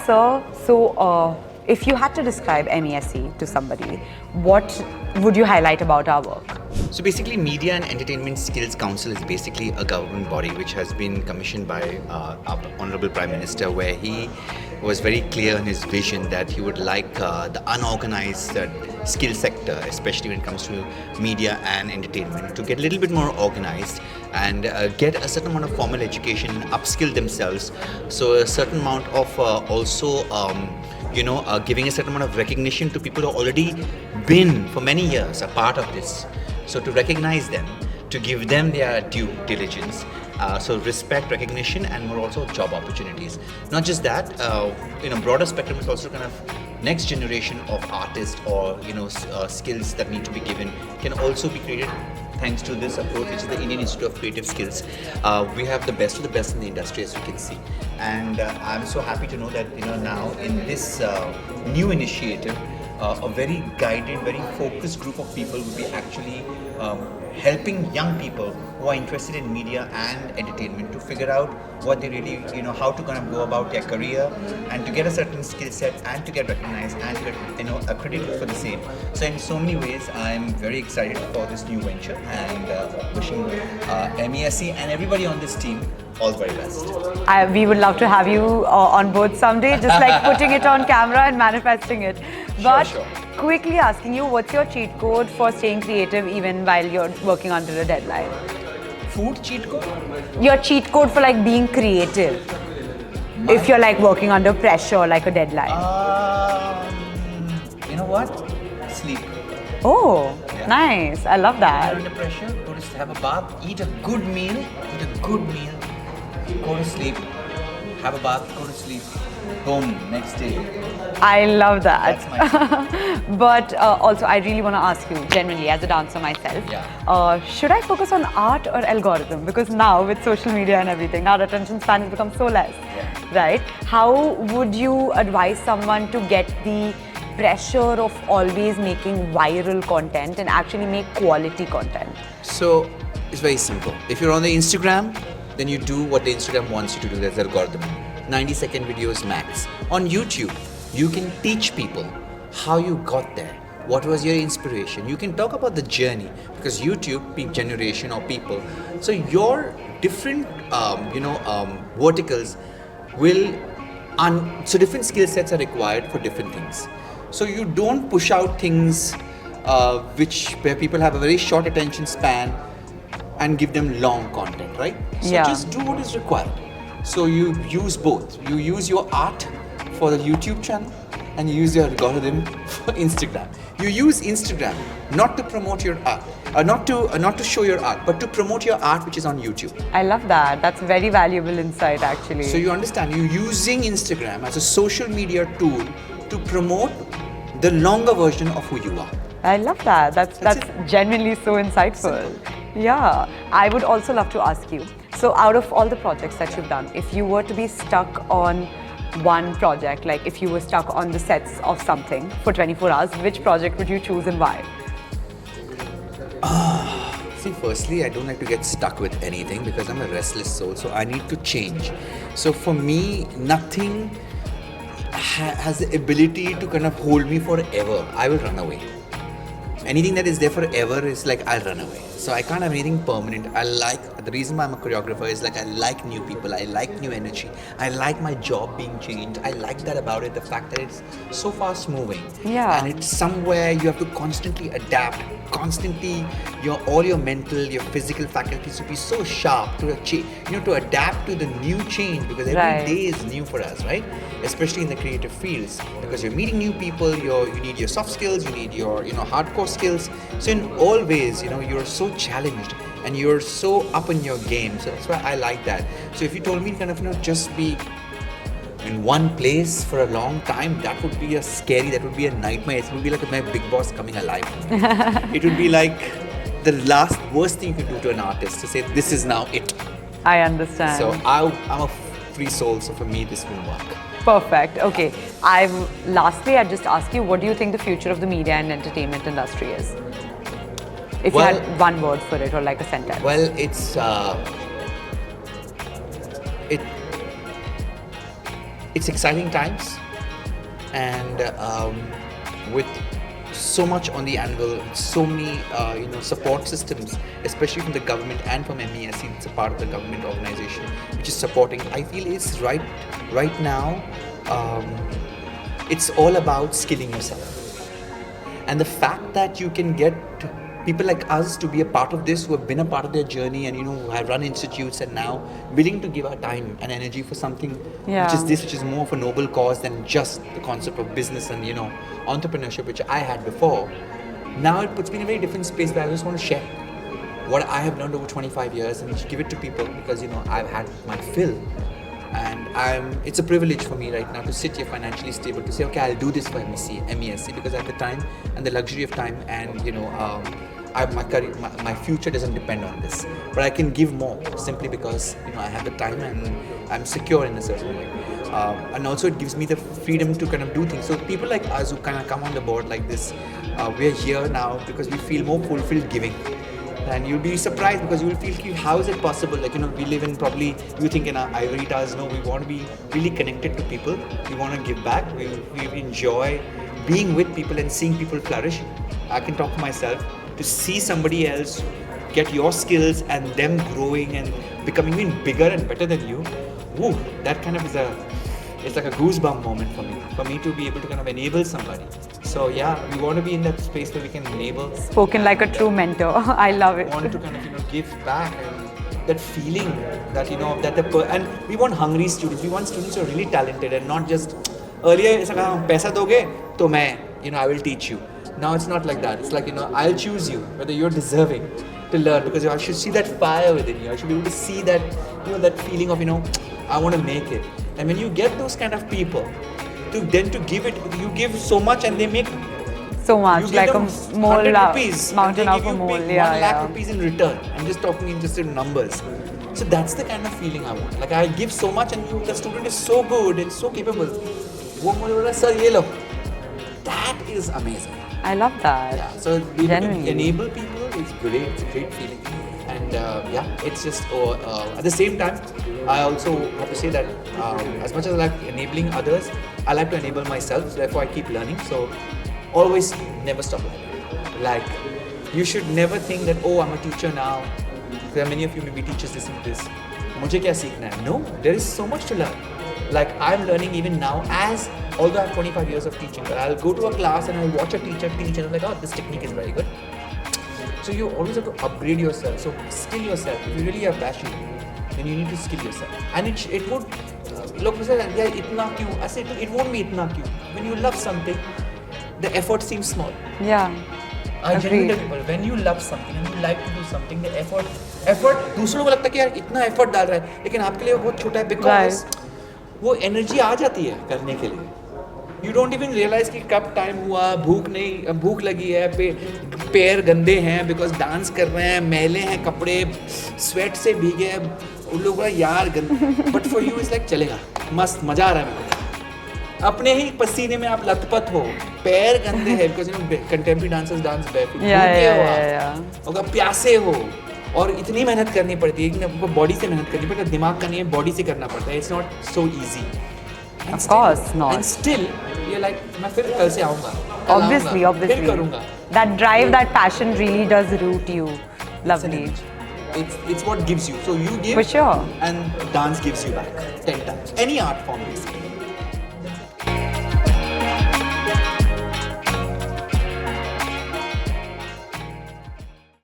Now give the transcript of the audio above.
sir, so if you had to describe MESC to somebody, what would you highlight about our work? So basically, Media and Entertainment Skills Council is basically a government body which has been commissioned by our Honorable Prime Minister, where he was very clear in his vision that he would like the unorganized skill sector, especially when it comes to media and entertainment, to get a little bit more organized and get a certain amount of formal education, upskill themselves. So a certain amount of giving a certain amount of recognition to people who have already been for many years a part of this. So to recognize them, to give them their due diligence, so respect, recognition, and more also job opportunities. Not just that, in a broader spectrum, it's also kind of next generation of artists or skills that need to be given can also be created thanks to this approach, which is the Indian Institute of Creative Skills. We have the best of the best in the industry, as you can see, and I'm so happy to know that now in this new initiative, a very guided, very focused group of people will be actually helping young people who are interested in media and entertainment to figure out what they really, how to kind of go about their career and to get a certain skill set and to get recognized and get, accredited for the same. So in so many ways, I'm very excited for this new venture and wishing MESC and everybody on this team all the very best. We would love to have you on board someday, just like putting it on camera and manifesting it. But Sure. quickly asking you, what's your cheat code for staying creative even while you're working under a deadline? Food cheat code? Your cheat code for like being creative. If you're like working under pressure, like a deadline. You know what? Sleep. Oh, Yeah. nice. I love When you're that. under pressure, go to have a bath, eat a good meal, go to sleep, have a bath, go to sleep, boom, next day. I love that. That's my But also, I really want to ask you, generally, as a dancer myself, should I focus on art or algorithm? Because now, with social media and everything, our attention span has become so less, right? How would you advise someone to get the pressure of always making viral content and actually make quality content? So it's very simple. If you're on the Instagram, then you do what the Instagram wants you to do. There's an algorithm. 90-second videos max. On YouTube, you can teach people how you got there. What was your inspiration? You can talk about the journey, because YouTube, generation or people. So your different, verticals will, so different skill sets are required for different things. So you don't push out things where people have a very short attention span and give them long content, right? So just do what is required. So you use both. You use your art for the YouTube channel and you use your algorithm for Instagram. You use Instagram not to promote your art, not to show your art, but to promote your art which is on YouTube. I love that. That's very valuable insight, actually. So you understand, you're using Instagram as a social media tool to promote the longer version of who you are. I love that. That's genuinely so insightful. Yeah. I would also love to ask you, so out of all the projects that you've done, if you were to be stuck on one project, like if you were stuck on the sets of something for 24 hours, which project would you choose and why? See, firstly, I don't like to get stuck with anything because I'm a restless soul, so I need to change. So for me, nothing has the ability to kind of hold me forever. I will run away. Anything that is there forever is like I'll run away. So I can't have anything permanent. The reason why I'm a choreographer is like I like new people, I like new energy, I like my job being changed. I like that about it, the fact that it's so fast moving. Yeah. And it's somewhere you have to constantly adapt, all your mental, your physical faculties to be so sharp to adapt to the new change, because every day is new for us, right? Especially in the creative fields, because you're meeting new people, you need your soft skills, you need your hardcore skills. So in all ways, you're so challenged and you're so up in your game. So that's why I like that. So if you told me kind of just be in one place for a long time, that would be that would be a nightmare. It would be like my big boss coming alive. It would be like the worst thing you can do to an artist, to say this is now it. I understand. So I'm a free soul, so for me this won't work. Perfect. Okay. Lastly, I'd just ask you, what do you think the future of the media and entertainment industry is? If you had one word for it or like a sentence. Well, it's it's exciting times, and with so much on the anvil, so many support systems, especially from the government and from MESC. It's a part of the government organization which is supporting. I feel it's right now. It's all about skilling yourself, and the fact that you can get people like us to be a part of this, who have been a part of their journey, and who have run institutes and now willing to give our time and energy for something which is more of a noble cause than just the concept of business and entrepreneurship, which I had before. Now it puts me in a very different space where I just want to share what I have learned over 25 years and give it to people, because I've had my fill. And it's a privilege for me right now to sit here financially stable, to say, okay, I'll do this for MESC, because at the time and the luxury of time, and my career, my future doesn't depend on this, but I can give more simply because I have the time and I'm secure in a certain way, and also it gives me the freedom to kind of do things. So people like us who kind of come on the board like this, we're here now because we feel more fulfilled giving. And you'll be surprised, because you will feel, how is it possible? We live in, probably you think in our ivory towers. No, we want to be really connected to people. We want to give back. We enjoy being with people and seeing people flourish. I can talk for myself. To see somebody else get your skills and them growing and becoming even bigger and better than you, woo, that kind of it's like a goosebump moment for me to be able to kind of enable somebody. So yeah, we want to be in that space where we can enable. Spoken like a true mentor. I love it. We want to kind of give back, and that feeling that and we want hungry students. We want students who are really talented and not just earlier it's like, paisa doge to main I will teach you. Now it's not like that. It's like I'll choose you whether you're deserving to learn, because I should see that fire within you. I should be able to see that that feeling of I want to make it. And when you get those kind of people, to give it, you give so much and they make so much, like a mole, mountain of a mole. 1 lakh rupees in return. I'm just talking in numbers. So that's the kind of feeling I want. Like I give so much and the student is so good and so capable. Sir, ye lo. That is amazing. I love that. Yeah. So being able to enable people is great. It's a great feeling. And it's just at the same time, I also have to say that as much as I like enabling others, I like to enable myself. So therefore, I keep learning. So always never stop learning. Like you should never think that, oh, I'm a teacher now. There are many of you may be teachers listening to this. Mujhe kya seekhna hai? No, there is so much to learn. Like I'm learning even now, although I have 25 years of teaching, but I'll go to a class and I'll watch a teacher teach and I'm like, oh, this technique is very good. So you always have to upgrade yourself. So skill yourself. If you really have passion, then you need to skill yourself. And it would, look, itna kyun? I said it won't be itna kyun. When you love something, the effort seems small. Yeah. I genuinely tell people, when you love something and you like to do something, the effort दूसरों को लगता है कि यार इतना effort डाल रहा है, लेकिन आपके लिए वो बहुत छोटा है, because वो energy आ जाती है करने के लिए. You don't even realize कि कब टाइम हुआ, भूख लगी है, पैर गंदे हैं because डांस कर रहे हैं, मैले हैं कपड़े, स्वेट से भीगे हैं, उन लोगों का यार गंदा. But for you it's like चलेगा, मस्त मजा आ रहा है मेरे को. अपने ही पसीने में आप लथपथ हो, पैर गंदे हैं because contemporary dancers dance barefoot, भूखे हो आप, प्यासे हो, और इतनी मेहनत करनी पड़ती है कि बॉडी से मेहनत करनी पड़ती है, दिमाग का नहीं है, बॉडी से करना पड़ता है. It's not so easy. Of course not. And still, you're like, मैं फिर कल से आऊँगा. Obviously. फिर करूँगा. That drive, that passion really does root you. Lovely. It's what gives you. So you give. For sure. And dance gives you back 10 times. Any art form basically.